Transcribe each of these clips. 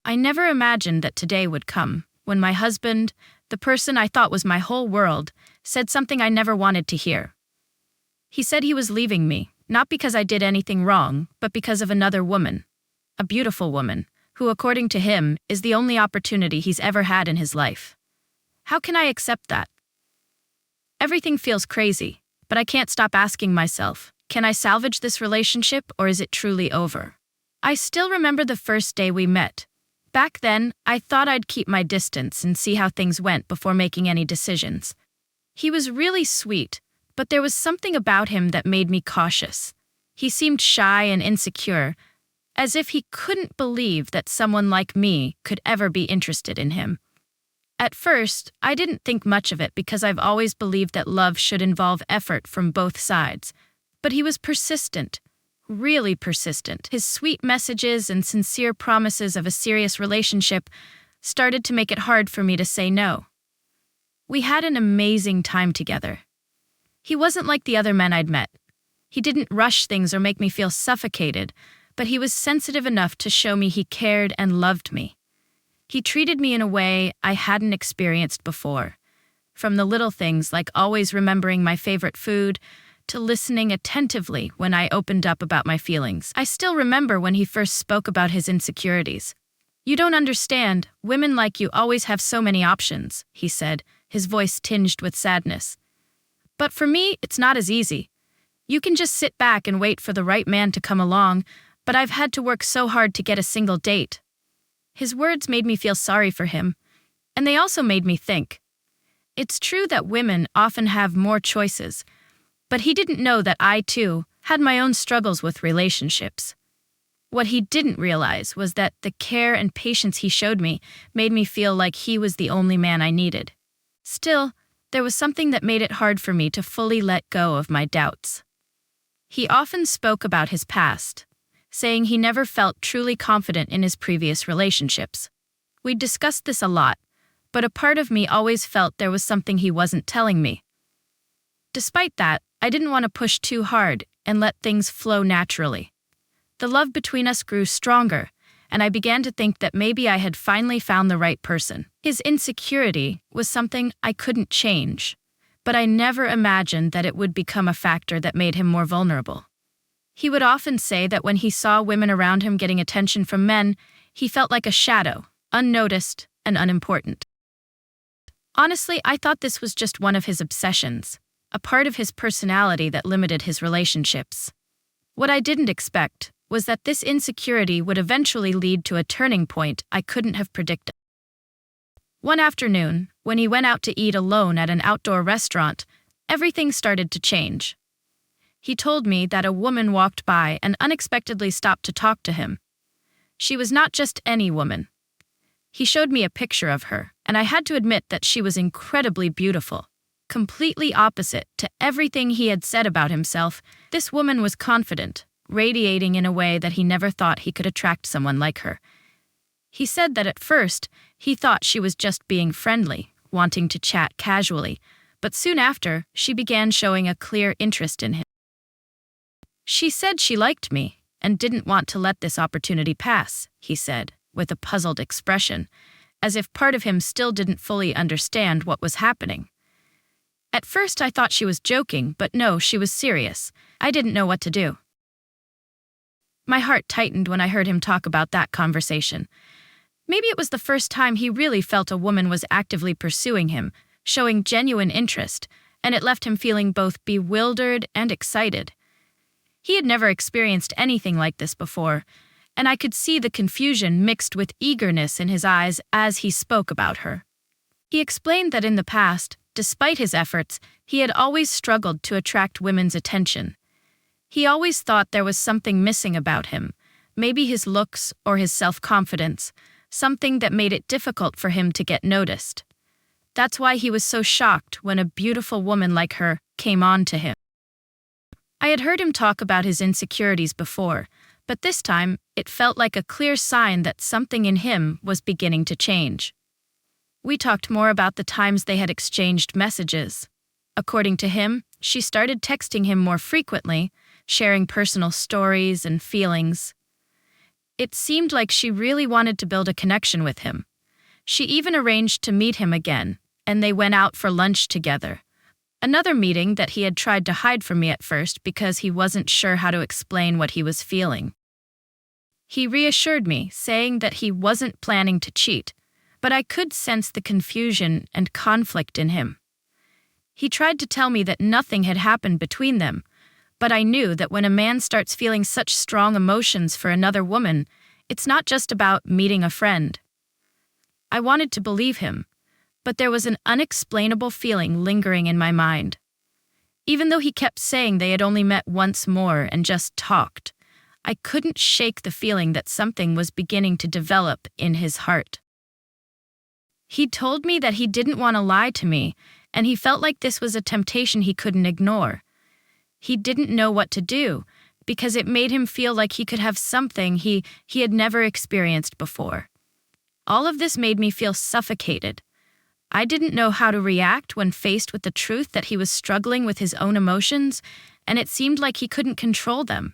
I never imagined that today would come, when my husband, the person I thought was my whole world, said something I never wanted to hear. He said he was leaving me, not because I did anything wrong, but because of another woman. A beautiful woman, who according to him, is the only opportunity he's ever had in his life. How can I accept that? Everything feels crazy, but I can't stop asking myself, can I salvage this relationship or is it truly over? I still remember the first day we met. Back then, I thought I'd keep my distance and see how things went before making any decisions. He was really sweet, but there was something about him that made me cautious. He seemed shy and insecure, as if he couldn't believe that someone like me could ever be interested in him. At first, I didn't think much of it because I've always believed that love should involve effort from both sides. But he was persistent, really persistent. His sweet messages and sincere promises of a serious relationship started to make it hard for me to say no. We had an amazing time together. He wasn't like the other men I'd met. He didn't rush things or make me feel suffocated, but he was sensitive enough to show me he cared and loved me. He treated me in a way I hadn't experienced before. From the little things like always remembering my favorite food, to listening attentively when I opened up about my feelings. I still remember when he first spoke about his insecurities. "You don't understand, women like you always have so many options," he said, his voice tinged with sadness. "But for me, it's not as easy. You can just sit back and wait for the right man to come along, but I've had to work so hard to get a single date." His words made me feel sorry for him, and they also made me think. It's true that women often have more choices, but he didn't know that I, too, had my own struggles with relationships. What he didn't realize was that the care and patience he showed me made me feel like he was the only man I needed. Still, there was something that made it hard for me to fully let go of my doubts. He often spoke about his past, saying he never felt truly confident in his previous relationships. We discussed this a lot, but a part of me always felt there was something he wasn't telling me. Despite that, I didn't want to push too hard and let things flow naturally. The love between us grew stronger, and I began to think that maybe I had finally found the right person. His insecurity was something I couldn't change, but I never imagined that it would become a factor that made him more vulnerable. He would often say that when he saw women around him getting attention from men, he felt like a shadow, unnoticed and unimportant. Honestly, I thought this was just one of his obsessions, a part of his personality that limited his relationships. What I didn't expect was that this insecurity would eventually lead to a turning point I couldn't have predicted. One afternoon, when he went out to eat alone at an outdoor restaurant, everything started to change. He told me that a woman walked by and unexpectedly stopped to talk to him. She was not just any woman. He showed me a picture of her, and I had to admit that she was incredibly beautiful. Completely opposite to everything he had said about himself, this woman was confident, radiating in a way that he never thought he could attract someone like her. He said that at first, he thought she was just being friendly, wanting to chat casually, but soon after, she began showing a clear interest in him. "She said she liked me and didn't want to let this opportunity pass," he said, with a puzzled expression, as if part of him still didn't fully understand what was happening. At first I thought she was joking, but no, she was serious. I didn't know what to do. My heart tightened when I heard him talk about that conversation. Maybe it was the first time he really felt a woman was actively pursuing him, showing genuine interest, and it left him feeling both bewildered and excited. He had never experienced anything like this before, and I could see the confusion mixed with eagerness in his eyes as he spoke about her. He explained that in the past, despite his efforts, he had always struggled to attract women's attention. He always thought there was something missing about him, maybe his looks or his self-confidence, something that made it difficult for him to get noticed. That's why he was so shocked when a beautiful woman like her came on to him. I had heard him talk about his insecurities before, but this time it felt like a clear sign that something in him was beginning to change. We talked more about the times they had exchanged messages. According to him, she started texting him more frequently, sharing personal stories and feelings. It seemed like she really wanted to build a connection with him. She even arranged to meet him again, and they went out for lunch together. Another meeting that he had tried to hide from me at first because he wasn't sure how to explain what he was feeling. He reassured me, saying that he wasn't planning to cheat, but I could sense the confusion and conflict in him. He tried to tell me that nothing had happened between them, but I knew that when a man starts feeling such strong emotions for another woman, it's not just about meeting a friend. I wanted to believe him, but there was an unexplainable feeling lingering in my mind. Even though he kept saying they had only met once more and just talked, I couldn't shake the feeling that something was beginning to develop in his heart. He told me that he didn't want to lie to me, and he felt like this was a temptation he couldn't ignore. He didn't know what to do, because it made him feel like he could have something he had never experienced before. All of this made me feel suffocated. I didn't know how to react when faced with the truth that he was struggling with his own emotions, and it seemed like he couldn't control them.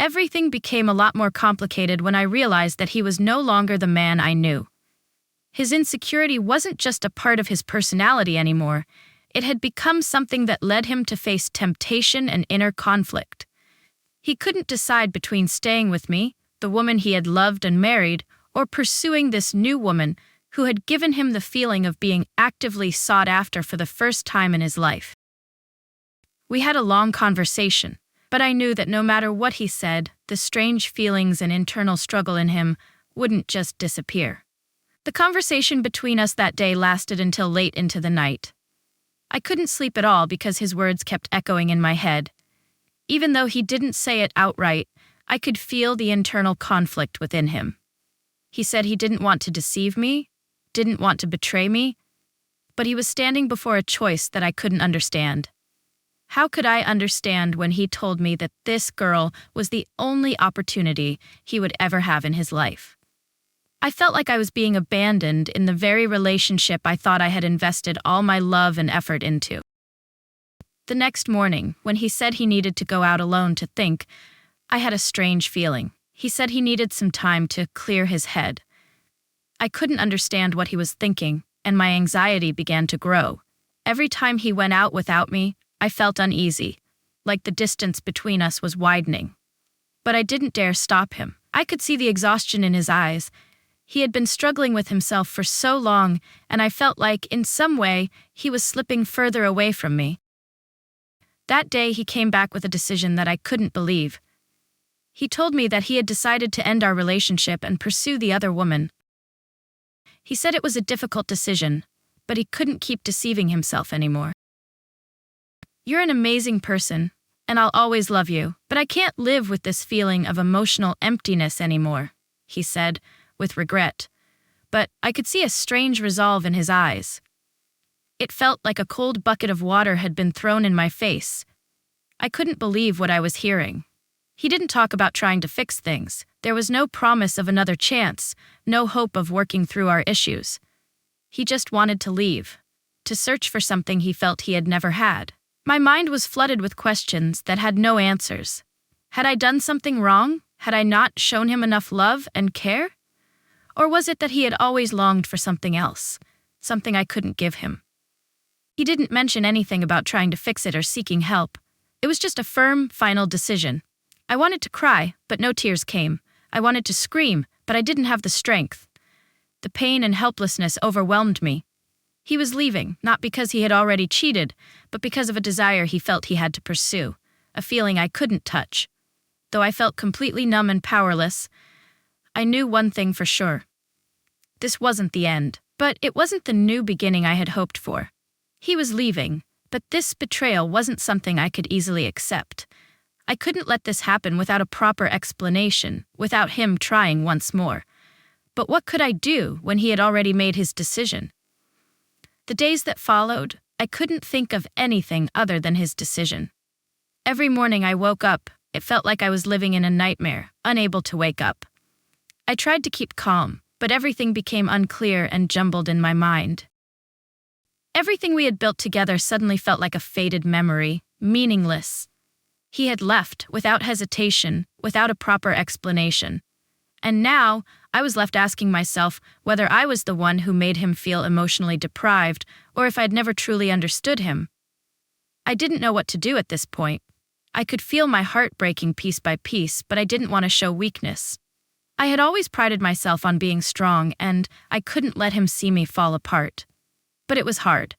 Everything became a lot more complicated when I realized that he was no longer the man I knew. His insecurity wasn't just a part of his personality anymore. It had become something that led him to face temptation and inner conflict. He couldn't decide between staying with me, the woman he had loved and married, or pursuing this new woman who had given him the feeling of being actively sought after for the first time in his life. We had a long conversation, but I knew that no matter what he said, the strange feelings and internal struggle in him wouldn't just disappear. The conversation between us that day lasted until late into the night. I couldn't sleep at all because his words kept echoing in my head. Even though he didn't say it outright, I could feel the internal conflict within him. He said he didn't want to deceive me, didn't want to betray me, but he was standing before a choice that I couldn't understand. How could I understand when he told me that this girl was the only opportunity he would ever have in his life? I felt like I was being abandoned in the very relationship I thought I had invested all my love and effort into. The next morning, when he said he needed to go out alone to think, I had a strange feeling. He said he needed some time to clear his head. I couldn't understand what he was thinking, and my anxiety began to grow. Every time he went out without me, I felt uneasy, like the distance between us was widening. But I didn't dare stop him. I could see the exhaustion in his eyes. He had been struggling with himself for so long, and I felt like, in some way, he was slipping further away from me. That day, he came back with a decision that I couldn't believe. He told me that he had decided to end our relationship and pursue the other woman. He said it was a difficult decision, but he couldn't keep deceiving himself anymore. "You're an amazing person, and I'll always love you, but I can't live with this feeling of emotional emptiness anymore," he said, with regret, but I could see a strange resolve in his eyes. It felt like a cold bucket of water had been thrown in my face. I couldn't believe what I was hearing. He didn't talk about trying to fix things. There was no promise of another chance, no hope of working through our issues. He just wanted to leave, to search for something he felt he had never had. My mind was flooded with questions that had no answers. Had I done something wrong? Had I not shown him enough love and care? Or was it that he had always longed for something else, something I couldn't give him? He didn't mention anything about trying to fix it or seeking help. It was just a firm, final decision. I wanted to cry, but no tears came. I wanted to scream, but I didn't have the strength. The pain and helplessness overwhelmed me. He was leaving, not because he had already cheated, but because of a desire he felt he had to pursue, a feeling I couldn't touch. Though I felt completely numb and powerless, I knew one thing for sure. This wasn't the end, but it wasn't the new beginning I had hoped for. He was leaving, but this betrayal wasn't something I could easily accept. I couldn't let this happen without a proper explanation, without him trying once more. But what could I do when he had already made his decision? The days that followed, I couldn't think of anything other than his decision. Every morning I woke up, it felt like I was living in a nightmare, unable to wake up. I tried to keep calm, but everything became unclear and jumbled in my mind. Everything we had built together suddenly felt like a faded memory, meaningless. He had left, without hesitation, without a proper explanation. And now, I was left asking myself whether I was the one who made him feel emotionally deprived or if I'd never truly understood him. I didn't know what to do at this point. I could feel my heart breaking piece by piece, but I didn't want to show weakness. I had always prided myself on being strong, and I couldn't let him see me fall apart. But it was hard.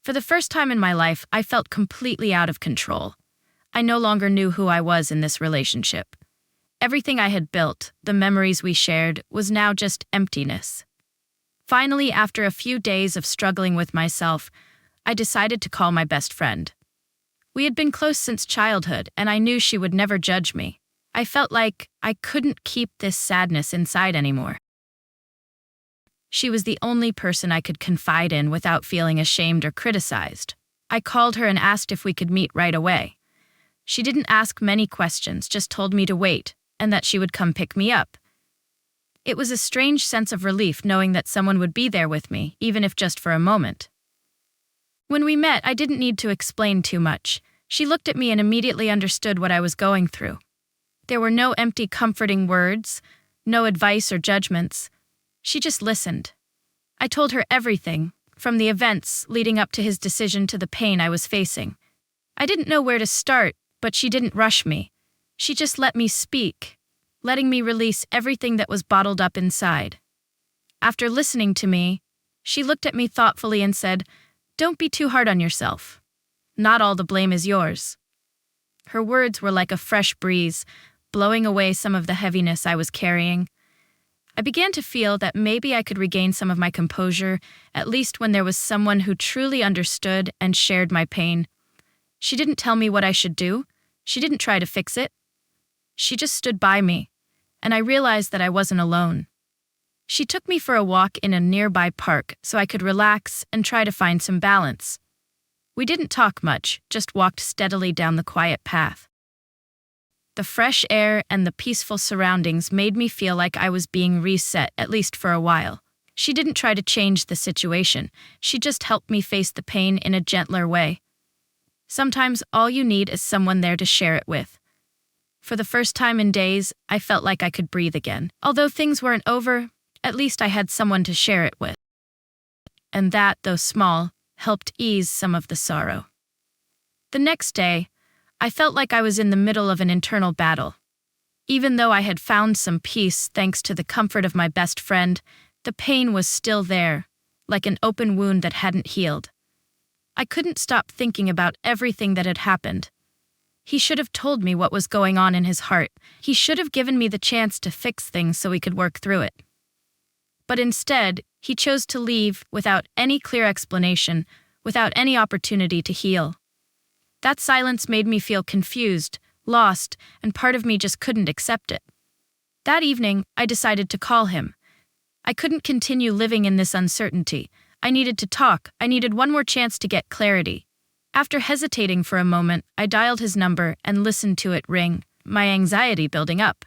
For the first time in my life, I felt completely out of control. I no longer knew who I was in this relationship. Everything I had built, the memories we shared, was now just emptiness. Finally, after a few days of struggling with myself, I decided to call my best friend. We had been close since childhood, and I knew she would never judge me. I felt like I couldn't keep this sadness inside anymore. She was the only person I could confide in without feeling ashamed or criticized. I called her and asked if we could meet right away. She didn't ask many questions, just told me to wait, and that she would come pick me up. It was a strange sense of relief knowing that someone would be there with me, even if just for a moment. When we met, I didn't need to explain too much. She looked at me and immediately understood what I was going through. There were no empty comforting words, no advice or judgments. She just listened. I told her everything, from the events leading up to his decision to the pain I was facing. I didn't know where to start, but she didn't rush me. She just let me speak, letting me release everything that was bottled up inside. After listening to me, she looked at me thoughtfully and said, "Don't be too hard on yourself. Not all the blame is yours." Her words were like a fresh breeze, blowing away some of the heaviness I was carrying. I began to feel that maybe I could regain some of my composure, at least when there was someone who truly understood and shared my pain. She didn't tell me what I should do. She didn't try to fix it. She just stood by me, and I realized that I wasn't alone. She took me for a walk in a nearby park so I could relax and try to find some balance. We didn't talk much, just walked steadily down the quiet path. The fresh air and the peaceful surroundings made me feel like I was being reset, at least for a while. She didn't try to change the situation. She just helped me face the pain in a gentler way. Sometimes all you need is someone there to share it with. For the first time in days, I felt like I could breathe again. Although things weren't over, at least I had someone to share it with. And that, though small, helped ease some of the sorrow. The next day, I felt like I was in the middle of an internal battle. Even though I had found some peace thanks to the comfort of my best friend, the pain was still there, like an open wound that hadn't healed. I couldn't stop thinking about everything that had happened. He should have told me what was going on in his heart. He should have given me the chance to fix things so we could work through it. But instead, he chose to leave without any clear explanation, without any opportunity to heal. That silence made me feel confused, lost, and part of me just couldn't accept it. That evening, I decided to call him. I couldn't continue living in this uncertainty. I needed to talk. I needed one more chance to get clarity. After hesitating for a moment, I dialed his number and listened to it ring, my anxiety building up.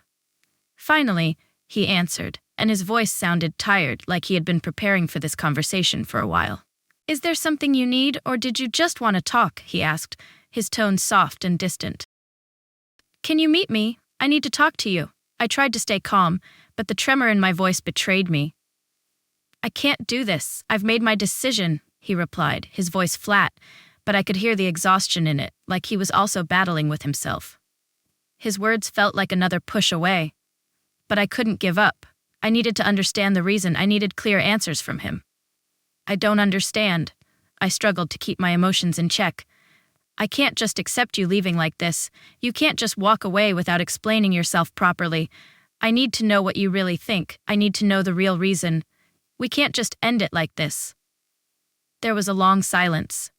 Finally, he answered, and his voice sounded tired, like he had been preparing for this conversation for a while. "Is there something you need, or did you just want to talk?" he asked, his tone soft and distant. "Can you meet me? I need to talk to you." I tried to stay calm, but the tremor in my voice betrayed me. "I can't do this. I've made my decision," he replied, his voice flat, but I could hear the exhaustion in it, like he was also battling with himself. His words felt like another push away. But I couldn't give up. I needed to understand the reason. I needed clear answers from him. "I don't understand." I struggled to keep my emotions in check. "I can't just accept you leaving like this. You can't just walk away without explaining yourself properly. I need to know what you really think. I need to know the real reason. We can't just end it like this." There was a long silence.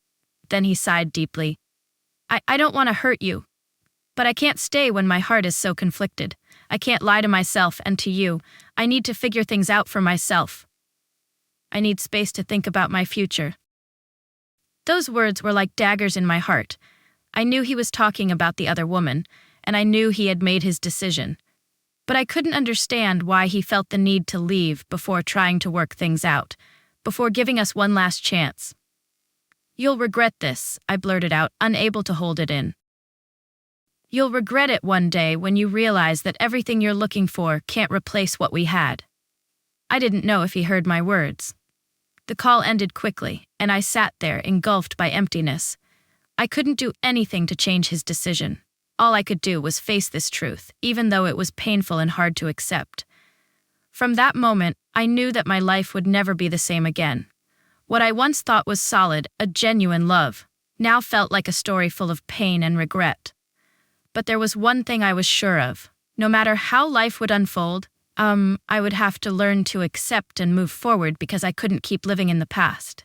Then he sighed deeply. I don't want to hurt you, but I can't stay when my heart is so conflicted. I can't lie to myself and to you. I need to figure things out for myself. I need space to think about my future." Those words were like daggers in my heart. I knew he was talking about the other woman, and I knew he had made his decision. But I couldn't understand why he felt the need to leave before trying to work things out, before giving us one last chance. "You'll regret this," I blurted out, unable to hold it in. You'll regret it one day when you realize that everything you're looking for can't replace what we had." I didn't know if he heard my words. The call ended quickly, and I sat there, engulfed by emptiness. I couldn't do anything to change his decision. All I could do was face this truth, even though it was painful and hard to accept. From that moment, I knew that my life would never be the same again. What I once thought was solid, a genuine love, now felt like a story full of pain and regret. But there was one thing I was sure of. No matter how life would unfold, I would have to learn to accept and move forward because I couldn't keep living in the past.